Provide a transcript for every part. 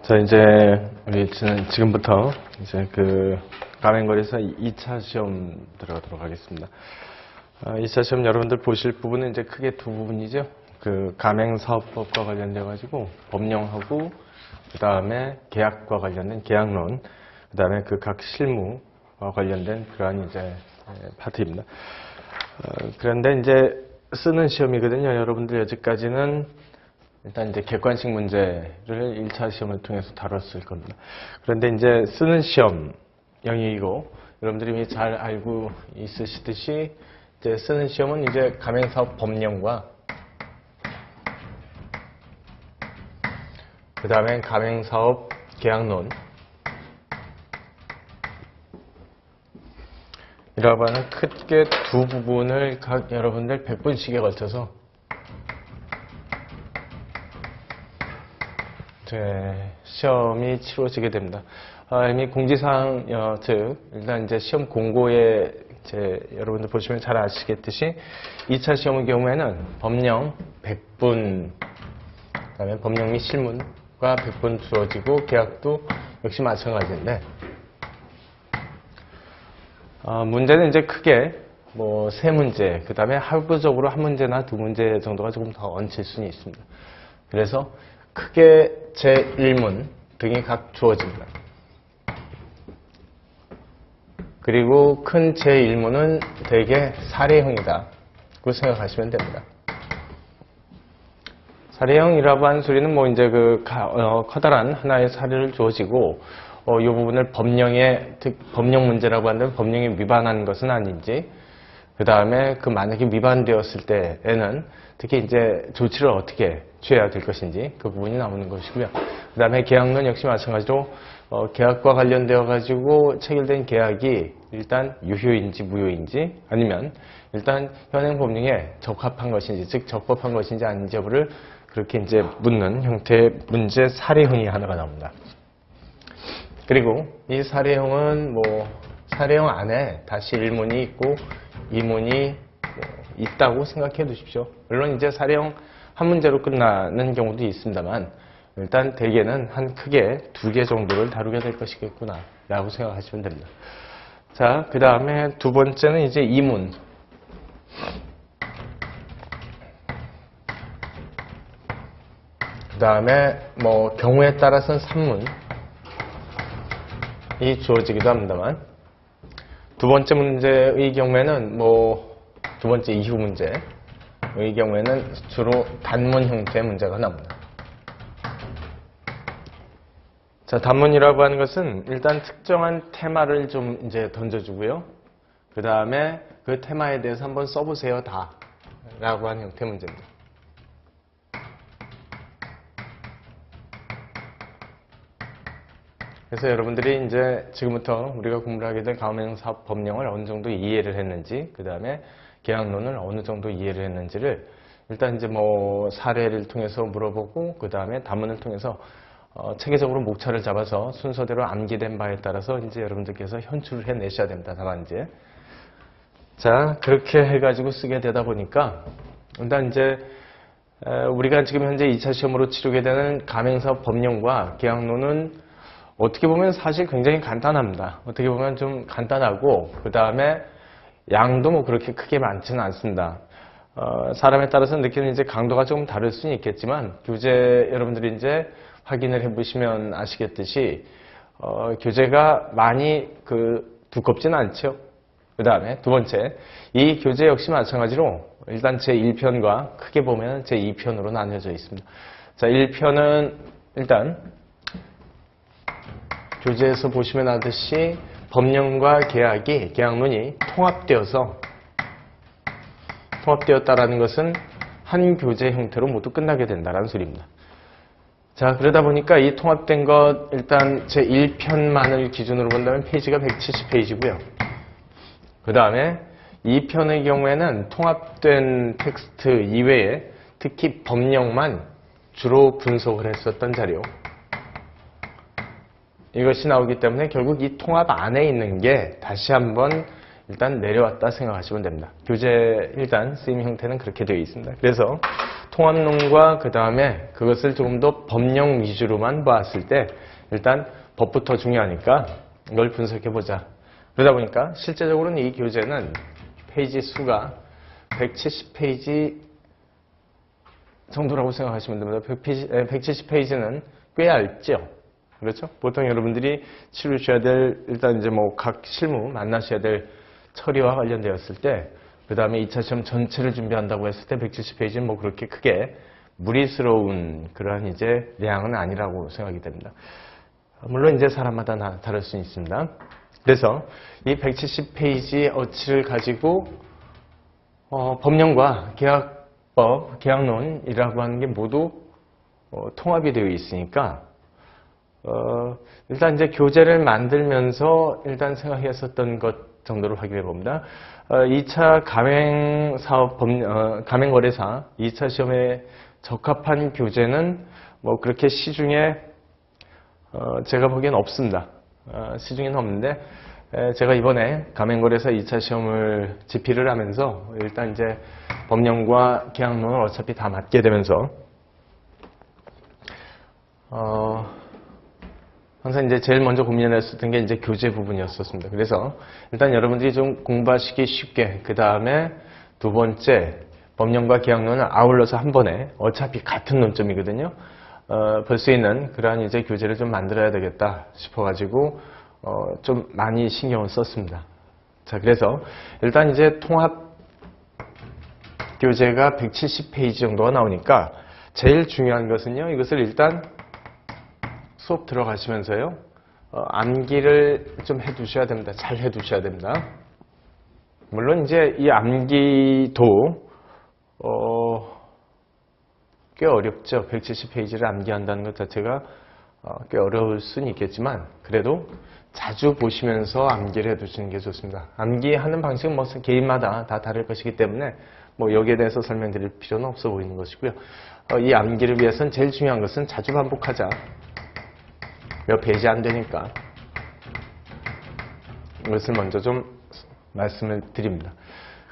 자, 이제 우리 지금부터 이제 그 가맹거래사 2차 시험 들어가도록 하겠습니다. 2차 시험 여러분들 보실 부분은 이제 크게 두 부분이죠. 그 가맹사업법과 관련돼 가지고 법령하고 그 다음에 계약과 관련된 계약론, 그 다음에 그 각 실무와 관련된 그러한 이제 파트입니다. 그런데 이제 쓰는 시험이거든요. 여러분들 여지까지는 일단 이제 객관식 문제를 1차 시험을 통해서 다뤘을 겁니다. 그런데 이제 쓰는 시험 영역이고 여러분들이 이미 잘 알고 있으시듯이 이제 쓰는 시험은 이제 가맹사업 법령과 그 다음에 가맹사업 계약론 이라고 하는 크게 두 부분을 각 여러분들 100분씩에 걸쳐서 시험이 치러지게 됩니다. 이미 공지사항, 즉, 일단 이제 시험 공고에 여러분들 보시면 잘 아시겠듯이 2차 시험의 경우에는 법령 100분, 그 다음에 법령 및 실문과 100분 주어지고 계약도 역시 마찬가지인데, 문제는 이제 크게 뭐 3문제, 그 다음에 하부적으로 1문제나 2문제 정도가 조금 더 얹힐 수는 있습니다. 그래서 크게 제1문 등이 각 주어집니다. 그리고 큰 제1문은 대개 사례형이다. 그 생각하시면 됩니다. 사례형이라고 하는 소리는 뭐 이제 그 커다란 하나의 사례를 주어지고 이 부분을 법령 문제라고 한다면 법령에 위반한 것은 아닌지, 그 다음에 그 만약에 위반되었을 때에는 특히 이제 조치를 어떻게 취해야 될 것인지 그 부분이 나오는 것이고요. 그 다음에 계약론 역시 마찬가지로 계약과 관련되어 가지고 체결된 계약이 일단 유효인지 무효인지 아니면 일단 현행 법령에 적합한 것인지 즉 적법한 것인지 아닌지 여부를 그렇게 이제 묻는 형태의 문제 사례형이 하나가 나옵니다. 그리고 이 사례형은 뭐 사례형 안에 다시 1문이 있고 2문이 있다고 생각해 두십시오. 물론 이제 사례형 한 문제로 끝나는 경우도 있습니다만 일단 대개는 한 크게 2개 정도를 다루게 될 것이겠구나 라고 생각하시면 됩니다. 자, 그 다음에 두 번째는 이제 2문. 그 다음에 뭐 경우에 따라서는 3문이 주어지기도 합니다만 두 번째 문제의 경우에는 뭐 두 번째 이후 문제의 경우에는 주로 단문 형태의 문제가 나옵니다. 자, 단문이라고 하는 것은 일단 특정한 테마를 좀 이제 던져주고요. 그 다음에 그 테마에 대해서 한번 써보세요, 다. 라고 하는 형태의 문제입니다. 그래서 여러분들이 이제 지금부터 우리가 공부를 하게 될 가맹사업 법령을 어느 정도 이해를 했는지, 그 다음에 계약론을 어느 정도 이해를 했는지를 일단 이제 뭐 사례를 통해서 물어보고, 그 다음에 단문을 통해서 체계적으로 목차를 잡아서 순서대로 암기된 바에 따라서 이제 여러분들께서 현출을 해내셔야 됩니다. 답안지에. 자, 그렇게 해가지고 쓰게 되다 보니까 일단 이제 우리가 지금 현재 2차 시험으로 치르게 되는 가맹사업 법령과 계약론은 어떻게 보면 사실 굉장히 간단합니다. 어떻게 보면 좀 간단하고 그 다음에 양도 뭐 그렇게 크게 많지는 않습니다. 사람에 따라서 느끼는 이제 강도가 조금 다를 수는 있겠지만 교재 여러분들이 이제 확인을 해보시면 아시겠듯이 교재가 많이 두껍지는 않죠. 그 다음에 두 번째 이 교재 역시 마찬가지로 일단 제1편과 크게 보면 제2편으로 나뉘어져 있습니다. 자, 1편은 일단 교재에서 보시면 하듯이 법령과 계약론이 통합되었다라는 것은 한 교재 형태로 모두 끝나게 된다는 소리입니다. 자, 그러다 보니까 이 통합된 것 일단 제1편만을 기준으로 본다면 페이지가 170페이지고요. 그 다음에 2편의 경우에는 통합된 텍스트 이외에 특히 법령만 주로 분석을 했었던 자료, 이것이 나오기 때문에 결국 이 통합 안에 있는 게 다시 한번 일단 내려왔다 생각하시면 됩니다. 교재 일단 쓰임 형태는 그렇게 되어 있습니다. 그래서 통합론과 그 다음에 그것을 조금 더 법령 위주로만 봤을 때 일단 법부터 중요하니까 이걸 분석해보자. 그러다 보니까 실제적으로는 이 교재는 페이지 수가 170페이지 정도라고 생각하시면 됩니다. 170페이지는 꽤 얇죠. 그렇죠? 보통 여러분들이 치르셔야 될, 일단 이제 뭐 각 실무 만나셔야 될 처리와 관련되었을 때, 그 다음에 2차 시험 전체를 준비한다고 했을 때 170페이지는 뭐 그렇게 크게 무리스러운 그러한 이제 내용은 아니라고 생각이 됩니다. 물론 이제 사람마다 다를 수 있습니다. 그래서 이 170페이지 어치를 가지고 법령과 계약법, 계약론이라고 하는 게 모두 통합이 되어 있으니까 일단 이제 교재를 만들면서 일단 생각했었던 것 정도로 확인해 봅니다. 2차 가맹사업 가맹거래사 2차 시험에 적합한 교재는 뭐 그렇게 시중에 제가 보기엔 없습니다. 시중에는 없는데 제가 이번에 가맹거래사 2차 시험을 집필을 하면서 일단 이제 법령과 계약론을 어차피 다 맡게 되면서 항상 이제 제일 먼저 고민했었던 게 이제 교재 부분이었었습니다. 그래서 일단 여러분들이 좀 공부하시기 쉽게, 그 다음에 두 번째 법령과 계약론을 아울러서 한 번에 어차피 같은 논점이거든요. 볼 수 있는 그러한 이제 교재를 좀 만들어야 되겠다 싶어가지고 좀 많이 신경을 썼습니다. 자, 그래서 일단 이제 통합 교재가 170페이지 정도가 나오니까 제일 중요한 것은요, 이것을 일단 수업 들어가시면서요, 암기를 좀 해두셔야 됩니다. 잘 해두셔야 됩니다. 물론 이제 이 암기도 꽤 어렵죠. 170페이지를 암기한다는 것 자체가 꽤 어려울 수는 있겠지만 그래도 자주 보시면서 암기를 해두시는 게 좋습니다. 암기하는 방식은 뭐 개인마다 다 다를 것이기 때문에 뭐 여기에 대해서 설명드릴 필요는 없어 보이는 것이고요. 이 암기를 위해서는 제일 중요한 것은 자주 반복하자. 몇 페이지 안 되니까 이것을 먼저 좀 말씀을 드립니다.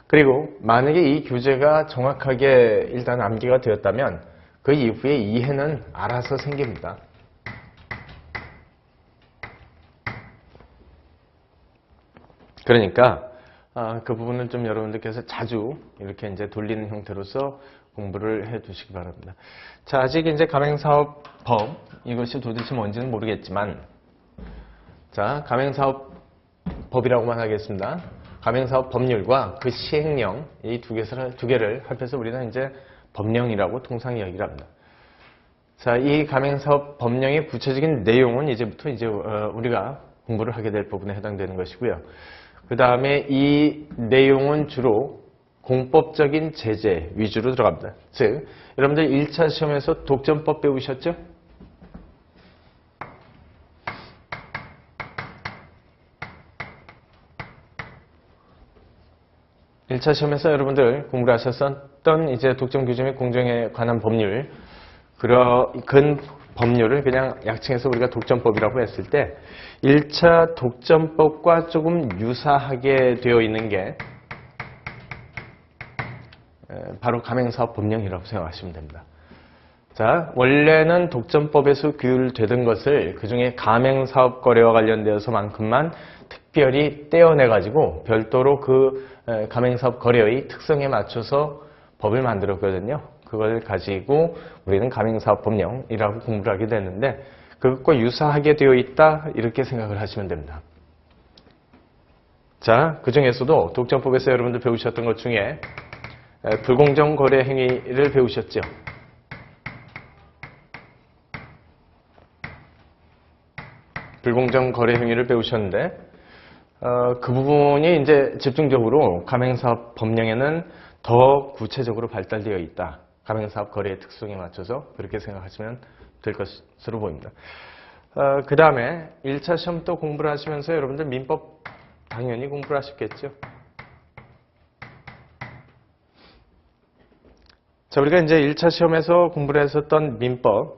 그리고 만약에 이 교재가 정확하게 일단 암기가 되었다면 그 이후에 이해는 알아서 생깁니다. 그러니까 그 부분은 좀 여러분들께서 자주 이렇게 이제 돌리는 형태로서 공부를 해 두시기 바랍니다. 자, 아직 이제 가맹사업법 이것이 도대체 뭔지는 모르겠지만, 자, 가맹사업법이라고만 하겠습니다. 가맹사업 법률과 그 시행령 이 두 개를 합해서 우리는 이제 법령이라고 통상 이야기를 합니다. 자, 이 가맹사업 법령의 구체적인 내용은 이제부터 이제 우리가 공부를 하게 될 부분에 해당되는 것이고요. 그 다음에 이 내용은 주로 공법적인 제재 위주로 들어갑니다. 즉, 여러분들 1차 시험에서 독점법 배우셨죠? (1차) 시험에서 여러분들 공부를 하셨었던 이제 독점 규정 및 공정에 관한 법률, 그런 법률을 그냥 약칭해서 우리가 독점법이라고 했을 때 1차 독점법과 조금 유사하게 되어 있는 게 바로 가맹사업 법령이라고 생각하시면 됩니다. 자, 원래는 독점법에서 규율되던 것을 그중에 가맹사업 거래와 관련되어서만큼만 특별히 떼어내가지고 별도로 그 가맹사업 거래의 특성에 맞춰서 법을 만들었거든요. 그걸 가지고 우리는 가맹사업 법령이라고 공부를 하게 되는데 그것과 유사하게 되어 있다 이렇게 생각을 하시면 됩니다. 자, 그 중에서도 독점법에서 여러분들 배우셨던 것 중에 불공정 거래 행위를 배우셨죠. 불공정 거래 행위를 배우셨는데 그 부분이 이제 집중적으로 가맹사업 법령에는 더 구체적으로 발달되어 있다. 가맹사업 거래의 특성에 맞춰서 그렇게 생각하시면 될 것으로 보입니다. 그 다음에 1차 시험 또 공부를 하시면서 여러분들 민법 당연히 공부를 하셨겠죠. 자, 우리가 이제 1차 시험에서 공부를 했었던 민법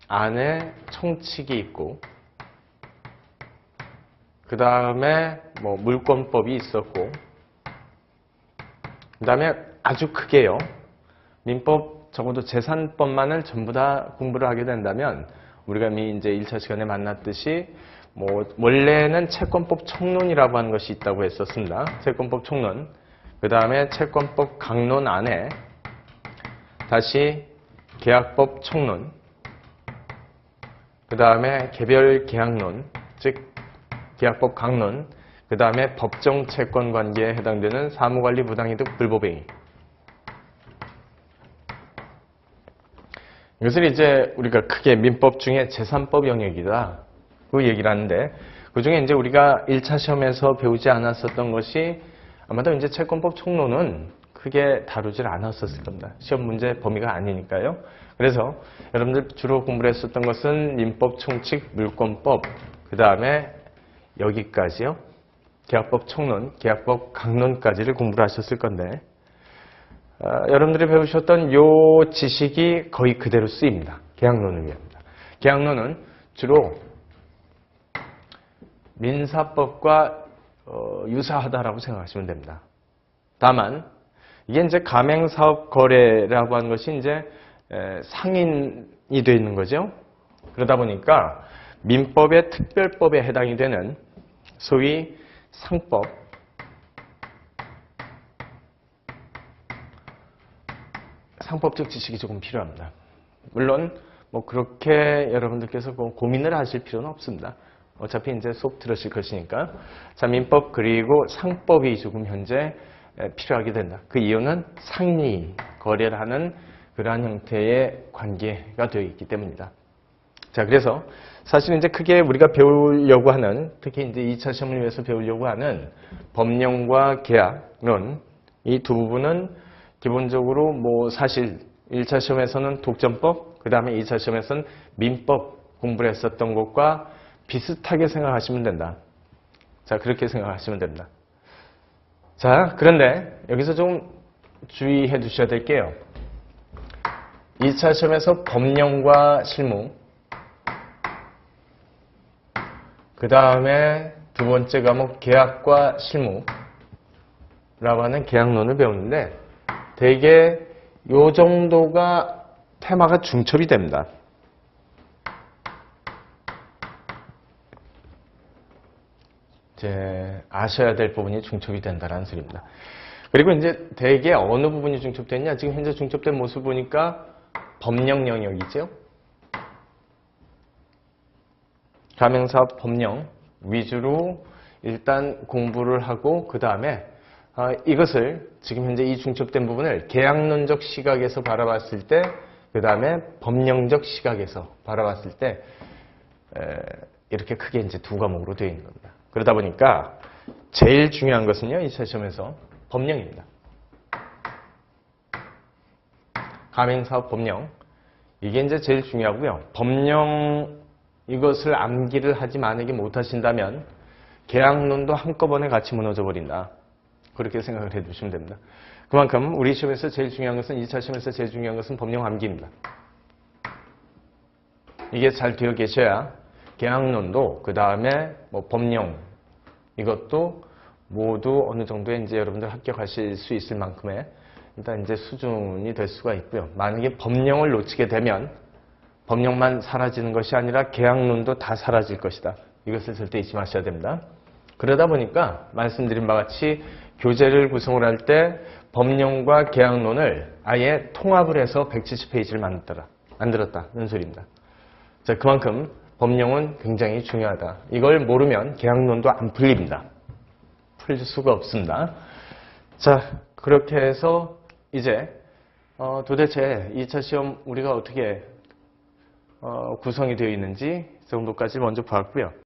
안에 총칙이 있고, 그 다음에 뭐 물권법이 있었고, 그 다음에 아주 크게요, 민법 적어도 재산법만을 전부 다 공부를 하게 된다면 우리가 이제 1차 시간에 만났듯이 뭐 원래는 채권법 총론이라고 하는 것이 있다고 했었습니다. 채권법 총론. 그 다음에 채권법 강론 안에 다시 계약법 총론. 그 다음에 개별 계약론, 즉 계약법 강론. 그 다음에 법정 채권 관계에 해당되는 사무관리 부당이득 불법행위. 이것을 이제 우리가 크게 민법 중에 재산법 영역이다. 그 얘기를 하는데, 그 중에 이제 우리가 1차 시험에서 배우지 않았었던 것이 아마도 이제 채권법 총론은 크게 다루질 않았었을 겁니다. 시험 문제 범위가 아니니까요. 그래서 여러분들 주로 공부를 했었던 것은 민법 총칙, 물권법, 그 다음에 여기까지요. 계약법 총론, 계약법 강론까지를 공부를 하셨을 건데, 여러분들이 배우셨던 요 지식이 거의 그대로 쓰입니다. 계약론을 위합니다. 계약론은 주로 민사법과 유사하다라고 생각하시면 됩니다. 다만 이게 이제 가맹사업 거래라고 하는 것이 이제 상인이 되어 있는 거죠. 그러다 보니까 민법의 특별법에 해당이 되는 소위 상법, 상법적 지식이 조금 필요합니다. 물론 뭐 그렇게 여러분들께서 고민을 하실 필요는 없습니다. 어차피 이제 수업 들으실 것이니까. 자, 민법 그리고 상법이 조금 현재 필요하게 된다. 그 이유는 상리, 거래를 하는 그러한 형태의 관계가 되어 있기 때문이다. 자, 그래서 사실 이제 크게 우리가 배우려고 하는, 특히 이제 2차 시험을 위해서 배우려고 하는 법령과 계약론, 이 두 부분은 기본적으로 뭐 사실 1차 시험에서는 독점법, 그 다음에 2차 시험에서는 민법 공부를 했었던 것과 비슷하게 생각하시면 된다. 자, 그렇게 생각하시면 됩니다. 자, 그런데 여기서 좀 주의해 두셔야 될 게요. 2차 시험에서 법령과 실무, 그 다음에 두 번째 과목 계약과 실무라고 하는 계약론을 배우는데 대개 요 정도가 테마가 중첩이 됩니다. 이제 아셔야 될 부분이 중첩이 된다는 소리입니다. 그리고 이제 대개 어느 부분이 중첩됐냐? 지금 현재 중첩된 모습 보니까 법령 영역이죠. 가맹사업 법령 위주로 일단 공부를 하고 그 다음에 이것을 지금 현재 이 중첩된 부분을 계약론적 시각에서 바라봤을 때 그 다음에 법령적 시각에서 바라봤을 때 이렇게 크게 이제 두 과목으로 되어 있는 겁니다. 그러다 보니까 제일 중요한 것은요, 2차 시험에서 법령입니다. 가맹사업 법령. 이게 이제 제일 중요하고요. 법령 이것을 암기를 하지 만약에 못하신다면 계약론도 한꺼번에 같이 무너져 버린다. 그렇게 생각을 해두시면 됩니다. 그만큼 우리 시험에서 제일 중요한 것은 2차 시험에서 제일 중요한 것은 법령 암기입니다. 이게 잘 되어 계셔야 계약론도 그 다음에 뭐 법령 이것도 모두 어느 정도의 이제 여러분들 합격하실 수 있을 만큼의 일단 이제 수준이 될 수가 있고요. 만약에 법령을 놓치게 되면 법령만 사라지는 것이 아니라 계약론도 다 사라질 것이다. 이것을 절대 잊지 마셔야 됩니다. 그러다 보니까 말씀드린 바와 같이 교재를 구성을 할 때 법령과 계약론을 아예 통합을 해서 170페이지를 만들었다는 소리입니다. 자, 그만큼 법령은 굉장히 중요하다. 이걸 모르면 계약론도 안 풀립니다. 풀릴 수가 없습니다. 자, 그렇게 해서 이제 도대체 2차 시험 우리가 어떻게 구성이 되어 있는지 정도까지 먼저 봤고요.